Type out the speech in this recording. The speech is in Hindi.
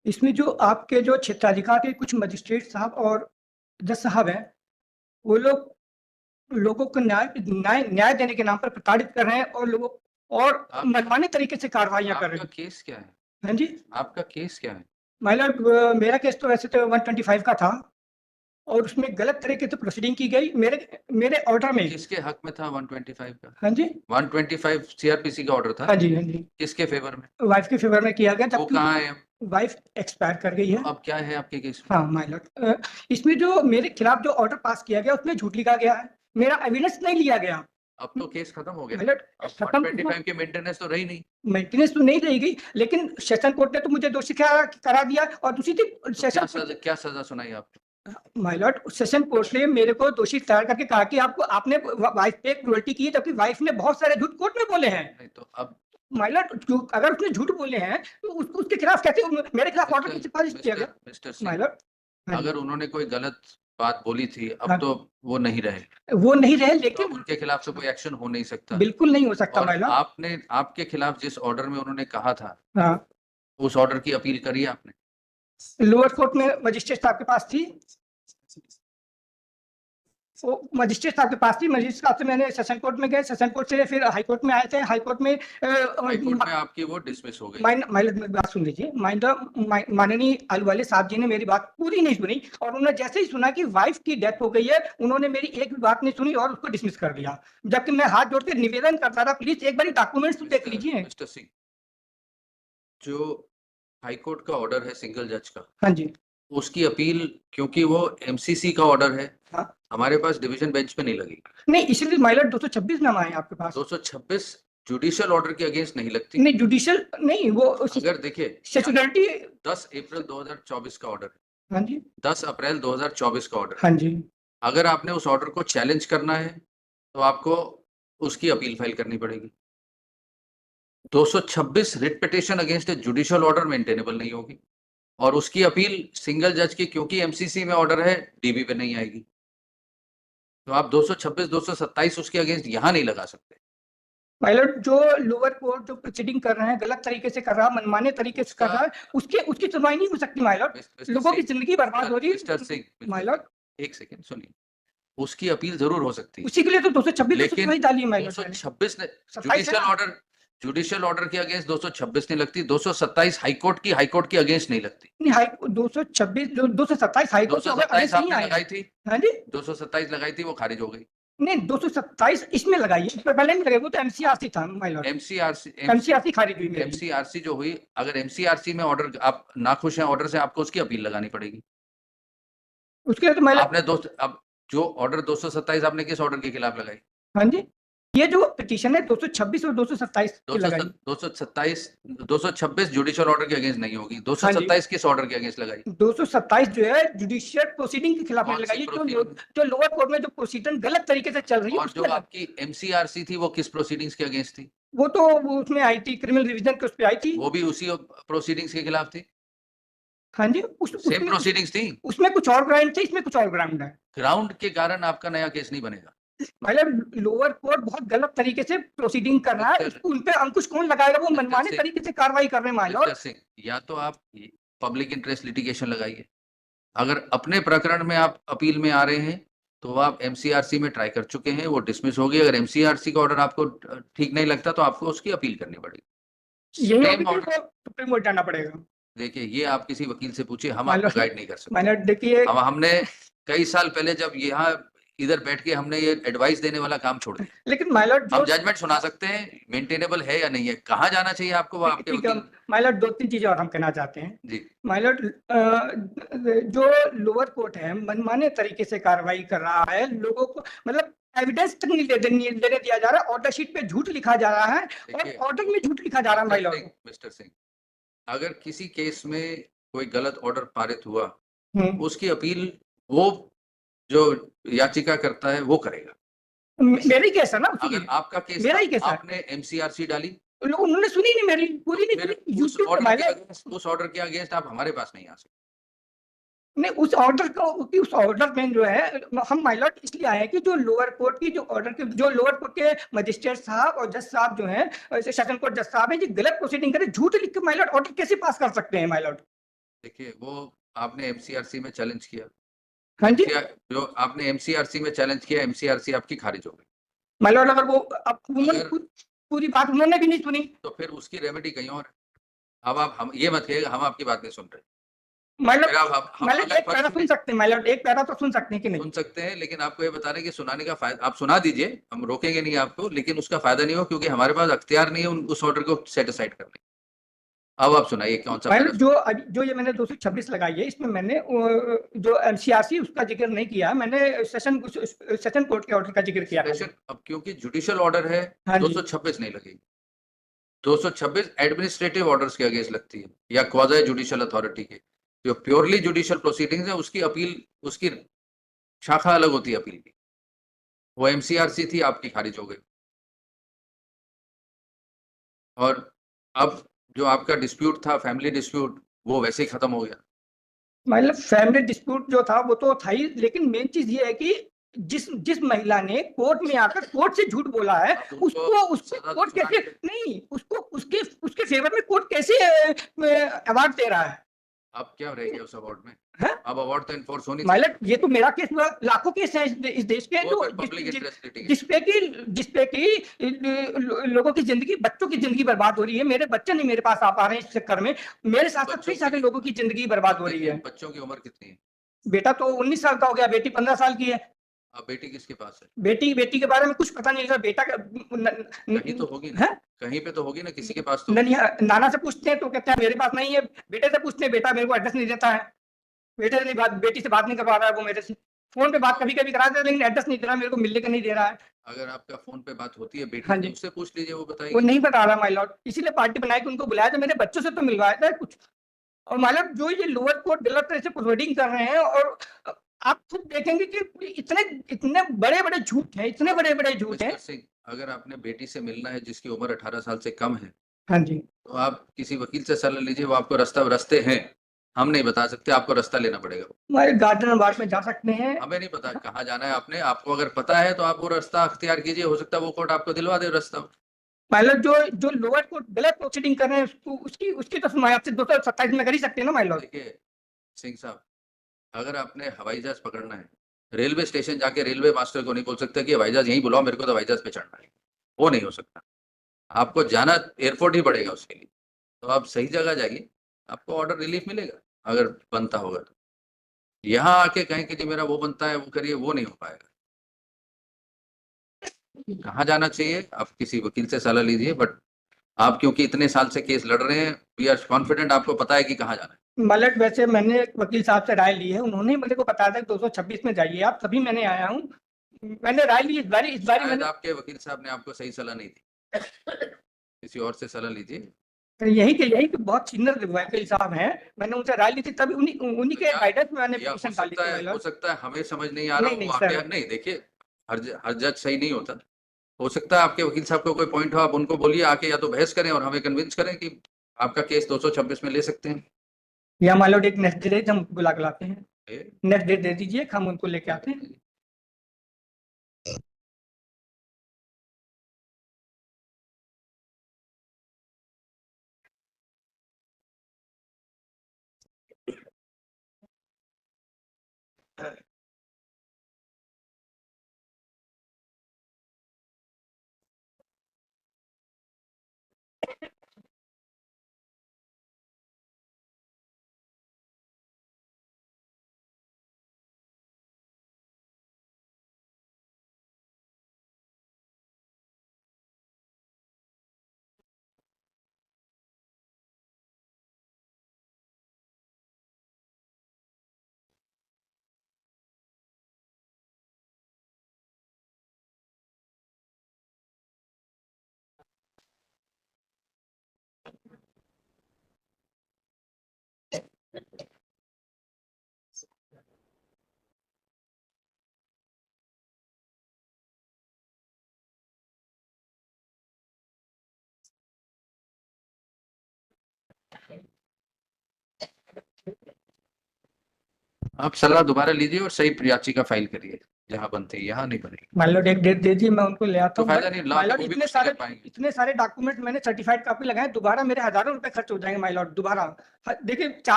इसमें जो आपके जो क्षेत्राधिकार के कुछ मजिस्ट्रेट साहब और जज साहब हैं, वो लोग लोगों को न्याय न्याय न्याय देने के नाम पर प्रताड़ित कर रहे हैं और लोगों और मनमाने तरीके से कार्रवाइयाँ कर रहे आपका हैं। केस क्या है? हाँ जी, आपका केस क्या है? माय लॉर्ड मेरा केस तो वैसे तो 125 का था और उसमें गलत तरीके से प्रोसीडिंग की गई मेरे मेरे ऑर्डर में। किसके हक में था 125 का? हाँ जी, 125 सीआरपीसी का ऑर्डर था? हाँ जी, हाँ जी। किसके फेवर में? वाइफ के फेवर में किया गया वो जबकि कहाँ है अब? वाइफ एक्सपायर कर गई है। अब क्या है आपके केस में? हाँ, माय लॉर्ड इसमें जो मेरे खिलाफ जो ऑर्डर पास किया गया उसमें झूठ लिखा गया है। मेरा एविडेंस नहीं लिया गया। अब तो केस खत्म हो गया। माय लॉर्ड अब खत्म 125 की मेंटेनेंस तो रही नहीं। मेंटेनेंस तो नहीं रहेगी, लेकिन सेशन कोर्ट ने तो मुझे दोषी करा दिया और दूसरी थी तो सेशन क्या सजा सुनाई आपको? माय लॉर्ड सेशन कोर्ट ने मेरे को दोषी ठहरा करके कहा कि आपने वाइफ पे क्रूरल्टी की है, जबकि वाइफ ने बहुत सारे झूठ कोर्ट में बोले हैं। नहीं तो अब माय लॉर्ड अगर उसने झूठ बोले हैं तो उसके खिलाफ कैसे मेरे खिलाफ ऑर्डर की सिफारिश किया गया? मिस्टर माय सिंह, लॉर्ड अगर उन्होंने कोई गलत बात बोली थी, अब हाँ, तो वो नहीं रहे, वो नहीं रहे, तो लेकिन अब उनके खिलाफ तो कोई एक्शन हो नहीं सकता। बिल्कुल नहीं हो सकता और माय लॉर्ड। आपने आपके खिलाफ जिस ऑर्डर में उन्होंने कहा था, हाँ, उस ऑर्डर की अपील करी आपने? लोअर कोर्ट में मजिस्ट्रेट साहब के पास थी, वो मजिस्ट्रेट साहब के पास थी, मजिस्ट्रेट साहब से मैंने सेशन कोर्ट में गए, सेशन कोर्ट से फिर हाई कोर्ट में आए थे, हाई कोर्ट में हाई कोर्ट में आपकी वो डिसमिस हो गई। मेरी बात सुन लीजिए। माननीय आलूवालिया साहब जी ने मेरी बात पूरी नहीं सुनी और उन्होंने जैसे ही सुना कि वाइफ की डेथ हो गई है, उन्होंने मेरी एक भी बात नहीं सुनी और उसको डिसमिस कर दिया, जबकि मैं हाथ जोड़ के निवेदन करता था, प्लीज एक बार डॉक्यूमेंट्स तो देख लीजिए। मिस्टर सिंह, जो हाई कोर्ट का ऑर्डर है सिंगल जज का, हाँ जी, उसकी अपील, क्योंकि वो एमसीसी का ऑर्डर है, हाँ, हमारे पास डिवीजन बेंच पे नहीं लगी। नहीं इसलिए माइलर 226 नाम आए आपके पास। 226 जुडिशियल ऑर्डर के अगेंस्ट नहीं लगती। नहीं जुडिशियल नहीं, वो अगर देखिए सेक्युलरिटी 10 अप्रैल 2024 का ऑर्डर है, हाँ जी, 10 अप्रैल 2024 का ऑर्डर, हाँ जी, अगर आपने उस ऑर्डर को चैलेंज करना है तो आपको उसकी अपील फाइल करनी पड़ेगी। 226 writ petition against a judicial order maintainable नहीं होगी और उसकी अपील सिंगल जज की, क्योंकि एमसीसी में ऑर्डर है, डीबी पे नहीं आएगी। तो आप 226 227 उसके अगेंस्ट यहां नहीं लगा सकते। पायलट जो लोअर कोर्ट जो प्रोसीडिंग कर रहे हैं गलत तरीके से कर रहा है, मनमाने तरीके से कर रहा है, उसकी सुनवाई नहीं हो सकती माइलॉट। लोगों की जिंदगी बर्बाद हो रही है मिस्टर सिंह, माइलॉट। एक सेकंड सुनिए, उसकी अपील जरूर हो सकती है, उसी के लिए तो 226 लेकिन डाली माइलॉट। 226 ने 27 जुडिशियल ऑर्डर के अगेंस्ट 226 नहीं लगती, 227 हाईकोर्ट की अगेंस्ट नहीं लगती। नहीं हाई 226 227 हाईकोर्ट 227 आपने लगाई थी, हाँ जी, 227 लगाई थी, वो खारिज हो गई। नहीं 227 इसमें लगाई है, पहले नहीं लगे, वो तो एमसीआरसी था माइलॉट। एमसीआरसी खारिज हुई मेरी। एमसीआरसी जो हुई, अगर एमसीआरसी में ऑर्डर आप नाखुश हैं ऑर्डर से, आपको उसकी अपील लगानी पड़ेगी। उसके लिए तो माइलॉट आपने अब जो ऑर्डर 227 आपने किस ऑर्डर के खिलाफ लगाई? हाँ जी, ये जो पिटीशन है 226 और 227 की लगाई। 226 जुडिशियल ऑर्डर के अगेंस्ट नहीं होगी, 227 किस ऑर्डर के अगेंस्ट लगाई? 227 जो है जुडिशियल प्रोसीडिंग के खिलाफ लगाई है, जो लोअर कोर्ट में जो प्रोसीडिंग गलत तरीके से चल रही है। और जो आपकी एमसीआरसी थी वो किस प्रोसीडिंग्स के अगेंस्ट थी? वो तो उसमें आई थी, क्रिमिनल रिवीजन के उस पे आई थी, वो भी उसी प्रोसीडिंग्स के खिलाफ थी। हाँ जी, सेम प्रोसीडिंग्स थी, उसमें कुछ और ग्राउंड थे, इसमें कुछ और ग्राउंड है। ग्राउंड के कारण आपका नया केस नहीं बनेगा। मतलब लोअर कोर्ट बहुत गलत तरीके से प्रोसीडिंग कर रहा है, उन पे अंकुश कौन लगाएगा? वो मनमाने तरीके से कार्रवाई कर रहे हैं माइलॉर्ड। या तो आप पब्लिक इंटरेस्ट लिटिगेशन लगाइए, अगर अपने प्रकरण में आप अपील में आ रहे हैं तो आप एमसीआरसी में ट्राई कर चुके हैं, वो डिसमिस होगी। अगर एमसीआरसी का ऑर्डर आपको ठीक नहीं लगता तो आपको उसकी अपील करनी पड़ेगी। सुप्रीम कोर्ट जाना पड़ेगा। देखिए, ये आप किसी वकील से पूछिए, हम आपको गाइड नहीं कर सकते। देखिए हमने कई साल पहले जब यहाँ इधर बैठ के हमने ये एडवाइस देने वाला काम छोड़ दिया, लेकिन माइलॉर्ड हम जजमेंट सुना सकते हैं मेंटेनेबल है या नहीं है, कहाँ जाना चाहिए आपको, वो आपके वकील। माइलॉर्ड 2-3 चीजें और हम कहना चाहते हैं जी। माइलॉर्ड, जो लोअर कोर्ट है मनमाने तरीके से कार्रवाई कर रहा है, लोगों को मतलब एविडेंस तक नहीं लेने दिया जा रहा है, ऑर्डर शीट पे झूठ लिखा जा रहा है और ऑर्डर में झूठ लिखा जा रहा है माइलॉर्ड। मिस्टर सिंह, अगर किसी केस में कोई गलत ऑर्डर पारित हुआ, उसकी अपील वो जो याचिका करता है वो करेगा। मेरा ही केस है ना, अगर आपका केस मेरा ही केस है, आपने एमसीआरसी डाली, उन्होंने सुनी नहीं मेरी, पूरी नहीं सुनी। उस ऑर्डर के अगेंस्ट आप हमारे पास नहीं आ सकते। नहीं, उस ऑर्डर में जो है हम माइलॉर्ड इसलिए आए हैं कि जो लोअर कोर्ट की जो लोअर कोर्ट के मजिस्ट्रेट साहब और जज साहब जो हैं, सेशन कोर्ट जज साहब हैं, जो गलत प्रोसीडिंग करे, झूठ लिख के माइलॉर्ड ऑर्डर कैसे पास कर सकते हैं माइलॉर्ड? देखिए वो आपने एमसीआरसी में चैलेंज किया, हाँ जी, जो आपने एमसीआरसी में चैलेंज किया, एमसीआरसी आपकी खारिज हो गई, माय लॉर्ड अगर वो अब उन्होंने अगर पूरी बात उन्होंने भी नहीं सुनी। तो फिर उसकी रेमेडी कहीं और है। अब आप हम ये मत कहिएगा हम आपकी बात नहीं सुन रहे। माय फिर लॉर्ड हम माय लॉर्ड अलग एक पैरा पक्ष सुन में सकते हैं, माय लॉर्ड एक पैरा तो सुन सकते हैं कि नहीं? सुन सकते हैं, लेकिन आपको ये बता रहे हैं कि सुनाने का फायदा आप सुना दीजिए, हम रोकेंगे नहीं आपको, लेकिन उसका फायदा नहीं हो क्योंकि हमारे पास अख्तियार नहीं है उस ऑर्डर को सेट असाइड करने। अब आप सुनाइए कौन सा पैरा। मैंने जो ये मैंने 226 लगाई है, इसमें मैंने जो एमसीआरसी उसका जिक्र नहीं किया, मैंने सेशन कोर्ट के ऑर्डर का जिक्र किया है। अब क्योंकि जुडिशियल ऑर्डर है, हाँ जी, 226 नहीं लगेगी। 226 एडमिनिस्ट्रेटिव ऑर्डर्स के अगेंस्ट लगती है या क्वाज़ी जुडिशियल अथॉरिटी के। जो प्योरली जुडिशियल प्रोसीडिंग्स है उसकी अपील, उसकी शाखा अलग होती है अपील की। वो एमसीआरसी थी, आपकी खारिज हो गई। और अब जो आपका डिस्प्यूट था, फैमिली डिस्प्यूट, वो वैसे ही खत्म हो गया। मतलब फैमिली डिस्प्यूट जो था वो तो था ही, लेकिन मेन चीज ये है कि जिस महिला ने कोर्ट में आकर कोर्ट से झूठ बोला है, अब उनको उसको कोर्ट कैसे नहीं, उसको उसके फेवर में कोर्ट कैसे अवार्ड दे रहा है? अब क्या रह गया उस अवार्ड में? है? अब अवार्ड तो इन्फोर्स होनी चाहिए। मतलब ये तो मेरा केस हुआ, लाखों केस हैं इस देश के वो जो फिर पब्लिक इंटरेस्ट लिटिगेशन। जिसपे की लोगों की जिंदगी, बच्चों की जिंदगी बर्बाद हो रही है। मेरे बच्चे नहीं मेरे पास आ पा रहे हैं इस चक्कर में, मेरे साथ साथ कई सारे लोगों की जिंदगी बर्बाद हो रही है। बच्चों की उम्र कितनी है? बेटा तो 19 साल का हो गया, बेटी 15 साल की है। अब बेटी किसके पास है? बेटी के बारे में कुछ पता नहीं है। बेटा का कहीं तो होगी ना, है? कहीं पे तो होगी ना, किसी के पास तो। नाना से पूछते हैं तो कहते हैं मेरे पास नहीं है। बेटे से पूछते हैं, बेटा मेरे को एड्रेस नहीं देता है। बेटे से नहीं बात, बेटी से बात नहीं कर पा रहा है वो मेरे से। फोन पे बात कभी कभी करा देता है, लेकिन एड्रेस नहीं दे रहा, मेरे को मिलने का नहीं दे रहा है। अगर आपका फोन पे बात होती है बेटी हाँ से, जी, उससे पूछ लीजिए, वो वो बताएगी। नहीं बता रहा माय लॉर्ड, इसीलिए पार्टी बनाई कि उनको बुलाया था, मेरे बच्चों से तो मिलवाया था कुछ। और माय लॉर्ड जो ये लोअर कोर्ट गलत तरह से प्रोसीडिंग कर रहे हैं, और आप खुद देखेंगे कि इतने इतने बड़े बड़े झूठ हैं, इतने बड़े बड़े झूठ हैं। मिस्टर सिंह, अगर आपने बेटी से मिलना है जिसकी उम्र 18 साल से कम है, हाँ जी, तो आप किसी वकील से सलाह लीजिए, वो आपको रास्ते हैं, हम नहीं बता सकते, आपको रास्ता लेना पड़ेगा। हमारे गार्डन बाग में जा सकते हैं। हमें नहीं पता कहाँ जाना है आपने, आपको अगर पता है तो आप वो रास्ता अख्तियार कीजिए, हो सकता है वो कोर्ट आपको दिलवा दे रास्ता। माइलॉर्ड जो जो लोअर कोर्ट गलत प्रोसीडिंग कर रहे हैं, उसको उसकी उसकी तो सुनवाई आपसे 227 में कर ही सकते हैं ना माइलॉर्ड। देखिए सिंह साहब, अगर आपने हवाई जहाज पकड़ना है, रेलवे स्टेशन जाके रेलवे मास्टर को नहीं बोल सकते कि हवाई जहाज यहीं बुलाओ, मेरे को तो हवाई जहाज पे चढ़ना है। वो नहीं हो सकता, आपको जाना एयरपोर्ट ही पड़ेगा उसके लिए। तो आप सही जगह जाइए, आपको ऑर्डर रिलीफ मिलेगा अगर बनता होगा तो। यहाँ आके कहें कि जी मेरा वो बनता है, वो करिए, वो नहीं हो पाएगा। कहाँ जाना चाहिए आप किसी वकील से सलाह लीजिए, बट आप क्योंकि इतने साल से केस लड़ रहे हैं, वी आर कॉन्फिडेंट आपको पता है कि कहाँ जाना है। माइलॉर्ड वैसे मैंने वकील साहब से राय ली है, उन्होंने मेरे को बताया था कि 226 में जाइए आप, तभी मैंने आया हूँ। मैंने राय ली इस बारी शायद मैंने आपके वकील साहब ने आपको सही सलाह नहीं दी, किसी और से सलाह लीजिए। यही के बहुत सीनियर वकील साहब हैं, मैंने उनसे राय ली थी, तभी उन्हीं के गाइडेंस में मैंने या पिटीशन डाली थी हो माइलॉर्ड। सकता है हमें समझ नहीं आ रहा नहीं हो, नहीं आपके सर, नहीं, देखिए हर जज सही नहीं होता। हो सकता है आपके वकील साहब को कोई पॉइंट हो, आप उनको बोलिए आके, या तो बहस करें और हमें कन्विंस करें कि आपका केस 226 में ले सकते हैं। या माइलॉर्ड एक नेक्स्ट डेट हम बुला के लाते हैं, ए, नेक्स्ट डेट दे दीजिए, हम उनको लेके आते हैं। आप सलाह दोबारा लीजिए और सही याचिका फाइल करिए, जहाँ बनती है, यहाँ नहीं बनेगी माइलॉर्ड एक डेट दे दीजिए, मैं उनको ले आता तो हूँ। फायदा नहीं, ला के माइलॉर्ड वो भी कुछ नहीं कर पाएंगे। इतने सारे डॉक्यूमेंट मैंने सर्टिफाइड कॉपी लगाए, दोबारा मेरे हजारों रुपए खर्च हो जाएंगे माइलॉर्ड, दोबारा। देखिए